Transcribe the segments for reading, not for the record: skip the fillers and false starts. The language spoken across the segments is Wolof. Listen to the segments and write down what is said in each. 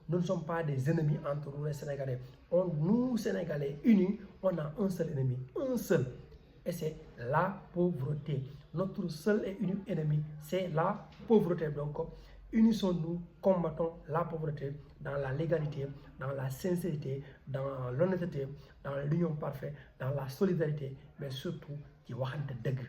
nous ne sommes pas des ennemis entre nous les Sénégalais. Nous, Sénégalais unis, on a un seul ennemi, un seul. Et c'est la pauvreté. Notre seul et unique ennemi, c'est la pauvreté. Donc, unissons-nous, combattons la pauvreté dans la légalité, dans la sincérité, dans l'honnêteté, dans l'union parfaite, dans la solidarité, mais surtout ci waxante dëgg.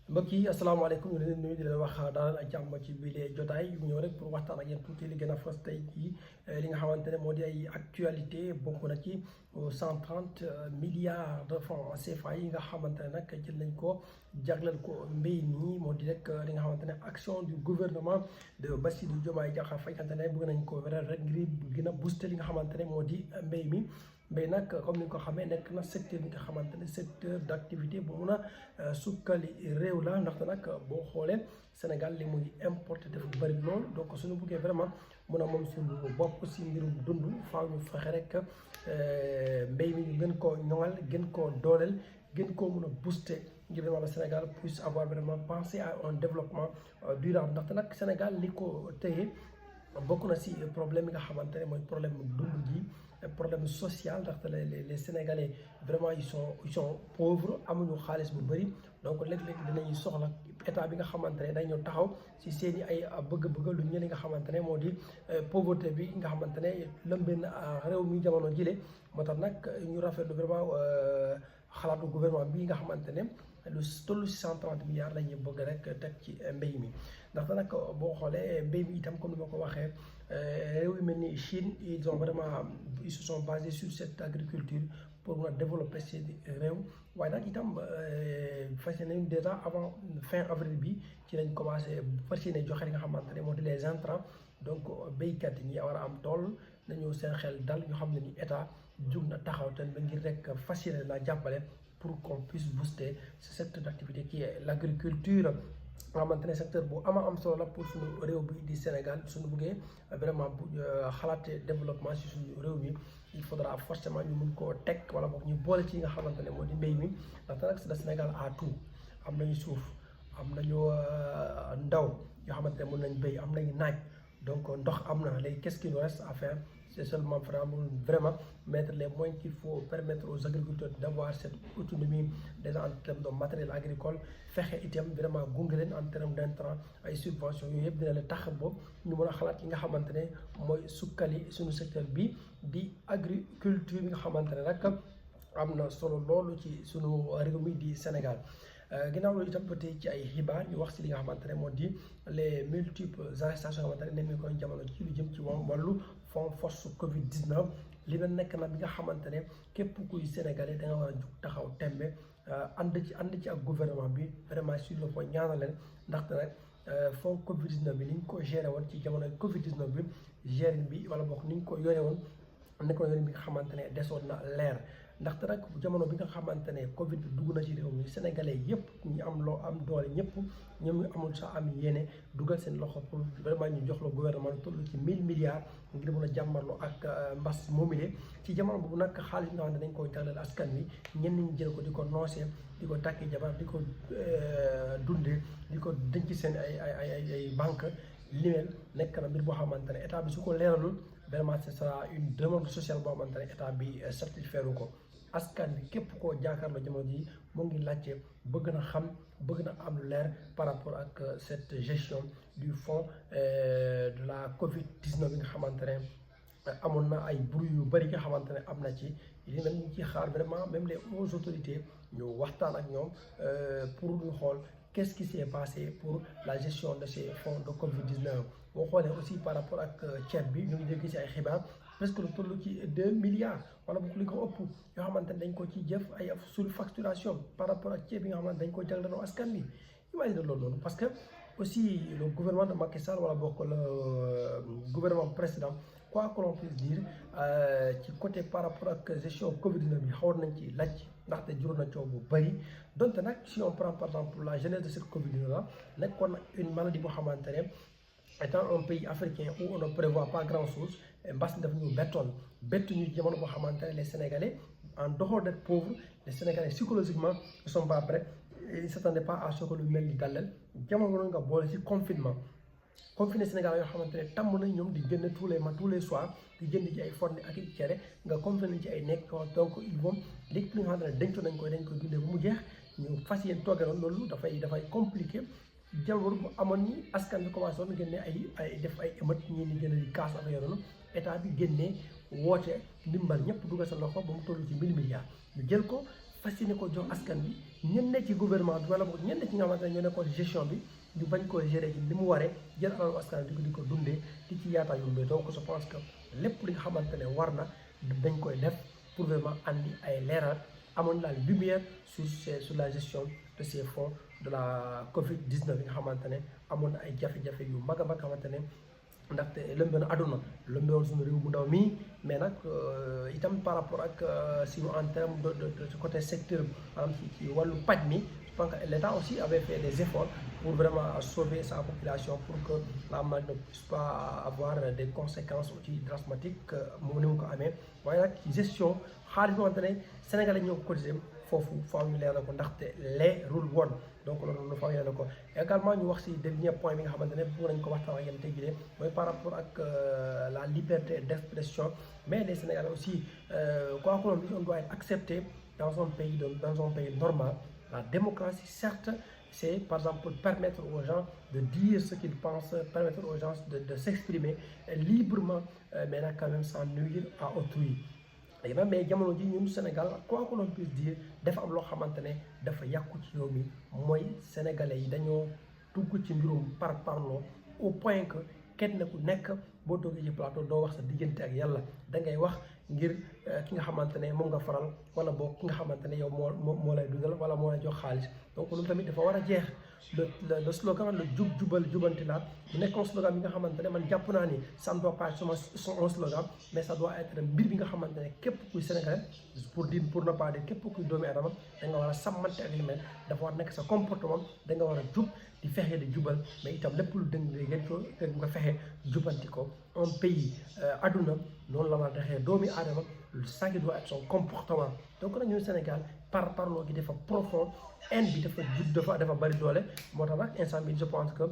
mbokk yi asalaamaaleykum ñu leen nuyu di leen wax daal ak jàmm ci biir jotaay yu ñëw rek pour waxtaan ak yéen tuuti li gën a fës tey ci li nga xamante ne moo di ay actualité bokk na ci 130 milliards de francs CFA yi nga xamante ne nag jël nañ ko jagleel ko mbéy mi moo di rek li nga xamante ne action du gouvernement de Bassirou Diomaye Diakhar Faye ne bëgg nañ ko wéral rek ngir gën a booster li nga xamante ne moo di mbéy mi. mbéy nag comme ni nga ko xamee nekk na secteur bi nga xamante ne secteur d' activité bu mun a sukkali réew la ndaxte nag boo xoolee Sénégal li muy importé dafa bëri lool donc suñu buggee vraiment mun a moom suñu bopp si mbirum dund faaw ñu fexe rek mbéy mi ñu gën koo ñoŋal gën koo dooleel gën koo mun a booster ngir vraiment le Sénégal puisse avoir vraiment pensé à un développement durable ndaxte nag Sénégal li ko téye bokk na si problème yi nga xamante ne mooy problème dund gi problème social ndaxte les Sénégalais vraiment ils sont pauvres amuñu xaalis bu bëri donc léeg-léeg dinañuy soxla état bi nga xamante ne day ñëw taxaw si seen i ay bëgg-bëgg lu ñu li nga xamante ne moo di pauvreté bi nga xamante ne lëmbee na réew mi jamono jile moo tax nag ñu rafetlu vraiment xalaatu gouvernement bi nga xamante ne lu toll si 130 milliards la ñuy bëgg rek teg ci mbéy mi ndaxte nag boo xoolee mbéy mi itam comme ni ma ko waxee réew yu mel ni Chine ils se sont basés sur cette agriculture pour mun a développer seen réew waaye nag itam fas yéene déjà avant fin avril bi ci lañ commencé fas yéene joxe li nga xamante ne moo di les intrants donc béykat yi ñi war a am tool nañu seen xel dal ñu xam ne ni état jug na taxaw te ba ngir rek fas yéene la jàppale pour qu'on puisse booster ce secteur d'activité qui est l'agriculture nga xamante ne secteur bu am solo la pour suñu réew bi di Sénégal suñu buggee vraiment bu xalaatee développement si suñu réew mi il faudra forcément ñu mun koo teg wala boog ñu boole ci nga xamante ne moo di mbéy mi ndaxte nag le Sénégal a tout am nañu suuf am nañu ndaw yoo xamante ne mën nañ béy am nañu naaj donc ndox am na léegi qu'est-ce qu'il nous reste à faire c'est seulement vraiment mettre les moyens qu'il faut permettre aux agriculteurs d'avoir cette autonomie déjà en termes de matériel agricole fexe itam vraiment gunge leen en termes d'intrants ay subventions yooyu yëpp dina la tax boobu ñu mën a xalaat yi nga xamante ne mooy sukkali suñu secteur bi di agriculture bi nga xamante ne nag am na solo loolu ci suñu réew mi di Sénégal. ginnaaw loolu itam ba tey ci ay xibaar ñu wax si li nga xamante ne moo di les multiples arrestations yoo xamante ne nemmi koy jamono ci lu jëm ci wàllu fond force Covid 19 li na nekk na bi nga xamante ne képp kuy sénégalais da nga war a jug taxaw tembe ànd ci ak gouvernement bi vraiment sur le point ñaanal leen ndaxte nag fond Covid 19 bi ni ñu ko géré woon ci jamono Covid 19 bi géré bi wala boog ni ñu ko yore woon nekk na yore bi nga xamante ne desoon na leer. ndaxte nag jamono bi nga xamante ne Covid bi dugg na ci réew mi sénégalais yëpp ñu am loo am doole ñëpp ñoom ñu amul sax am yéene dugal seen loxo pour vraiment ñu jox la gouvernement lu toll ci 1000 milliards ngir mën a jàmmarloo ak mbas moomile ci jamono boobu nag xaalis nga xam ne dañ koo jagleel askan wi ñenn ñi jël ko di ko noosee di ko takki jabar di ko dundee di ko denc seen ay banque limel nekk na mbir boo xamante ne état bi su ko leeralul vraiment ce sera une demande sociale boo xamante ne état bi satisfaire ko. askan bi képp koo jaakaarloo jamono ji mu ngi laajte bëgg na xam bëgg na am lu leer par rapport ak cette gestion du fonds de la Covid 19 bi nga xamante ne amoon na ay bruit yu bëri nga xamante ne am na ci li nag ñu ci xaar vraiment même les hautes autorités ñu waxtaan ak ñoom pour ñu xool qu'est-ce qui s'est passé pour la gestion de ces fonds de Covid 19 boo xoolee aussi par rapport ak ceeb bi ñu ngi dégg ci ay xibaar presque lu toll ci 2 milliards wala boog li ko ëpp yoo xamante ne dañ ko ci jëf ay surfacturation par rapport ak ceeb bi nga xamante dañ ko jagleeloo askan bi imagine loolu noonu parce que aussi le gouvernement de Macky Sall wala boog le gouvernement précédent quoi que l'on puisse dire ci côté par rapport ak gestion Covid 19 bi xawoon nañ ci laaj ndaxte juróom na coow bu bëri donte nag si on prend par exemple la genèse de cette Covid 19 là nekkoon na une maladie boo xamante ne étant un pays africain où on ne prévoit pas grand chose mbas mi daf ñu bettu ñu jamono boo xamante ne les Sénégalais en dehors d'être pauvres les Sénégalais psychologiquement ne sont pas prêts ils ne s'attendaient pas à ce que lu mel ni dal leen jamono nga boole ci confinement confiné Sénégal yoo xamante ne tàmm nañ ñoom di génn tous les soirs di jënd ci ay forne ak i cere nga confiné ci ay nekk donc ils vont léegi li nga xamante ne denc nañ koy dundee ba mu jeex ñu fas yéen toogee noonu loolu dafay compliqué jamono bu amoon ni askan bi commencé woon génne ay def ay émeute ñii ni génne di kaas ak yoroonu état bi génnee woote ndimbal ñëpp dugal sa loxo ba mu toll ci 1000 milliards ñu jël ko fas yéene ko jox askan bi ñen ne ci gouvernement bi wala boog ñen ne ci nga xamante ne ñoo nekkoon gestion bi ñu bañ ko gérer ci ni mu waree jël alalu askan bi di ko dundee di ci yaataa yumbee donc je pense que lépp li nga xamante ne war na dañ koy def pour vraiment andi ay leeral amoon la lumière sur la gestion de ces fonds de la Covid-19 yi nga xamante ne amoon na ay jafe-jafe yu mag a mag xamante ne ndaxte lëmbe na àdduna lëmbe woon suñu réew mu ndaw mii mais nag itam par rapport ak si en terme de côté secteur maanaam ci wàllu paj mi je pense que l'État aussi avait fait des efforts pour vraiment sauver sa population pour que la maladie ne puisse pas avoir des conséquences aussi dramatiques mu ni mu ko amee waaye nag ci gestion xaalis boo xamante ne Sénégalais ñoo ko cotisé foofu faaw ñu leer na ko ndaxte les rule woon donc loolu faaw ñu leer na ko également ñu wax si dernier point bi nga xamante ne bëgg nañ ko waxtaan ak yéen tey jii mooy par rapport ak la liberté d'expression mais les Sénégalais aussi quoi que l'on dise on doit être accepté dans un pays normal. La démocratie, certes, c'est par exemple permettre aux gens de dire ce qu'ils pensent, permettre aux gens de s'exprimer librement, mais là quand même sans nuire à autrui. Mais jamono ji ñun Sénégal quoi que l'on puisse dire dafa am loo xamante ne dafa yàqu ci réew mi mooy sénégalais yi dañoo dugg ci mbirum parparloo au point que kenn ku nekk boo toogee ci plateau doo wax sa diggante ak yàlla da ngay wax ngir ki nga xamante ne moom nga faral wala boo ki nga xamante ne yow moo lay dundal wala moo lay jox xaalis donc loolu tamit dafa war a jeex le slogan le jubal jubanti laat mu nekkoon slogan bi nga xamante ne man jàpp naa ni ça ne doit pas être un slogan mais ça doit être mbir bi nga xamante ne képp kuy Sénégalais pour ne pas dire képp kuy doomi adama da nga war a sàmmante ak li mel dafa war nekk sa comportement da nga war a jub di fexe di jubal mais itam lépp lu dëng ngeen ko nga fexe jubanti ko un pays aduna noonu la war a taxee doomi aadama ça qui doit être son comportement donc nag ñun Sénégal parloo gi dafa profond haine bi dafa bari doole moo tax nag instant bi je pense que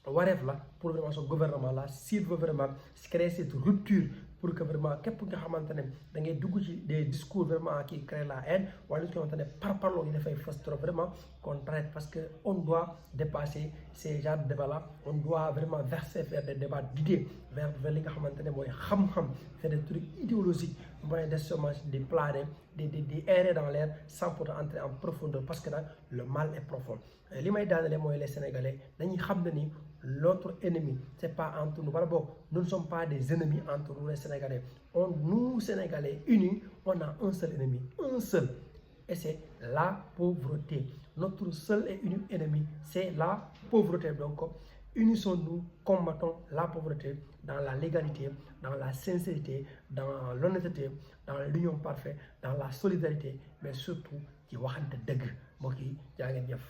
wareef la pour vraiment ce gouvernement là s'il veut vraiment créer cette rupture pour que vraiment képp nga xamante ne da ngay dugg ci des discours vraiment qui créent la haine wala li nga xamante ne parloo gi dafay fës trop vraiment qu'on traite parce que on doit dépasser ces genres de débats là on doit vraiment verser vers des débats d'idées vers li nga xamante ne mooy xam-xam faire des trucs idéologiques mooy des semences di planer di errer dans l'air sans pourtant entrer en profondeur parce que nag le mal est profond li may daanale mooy les Sénégalais dañuy xam ne ni l'autre ennemi c'est pas entre nous wala boog nous ne sommes pas des ennemis entre nous les Sénégalais nous Sénégalais unis on a un seul ennemi un seul et c'est la pauvreté notre seul et unique ennemi c'est la pauvreté donc unissons-nous, combattons la pauvreté dans la légalité, dans la sincérité, dans l'honnêteté, dans l'union parfaite, dans la solidarité, mais surtout ci waxante dëgg mbokk yi jaa ngeen jëf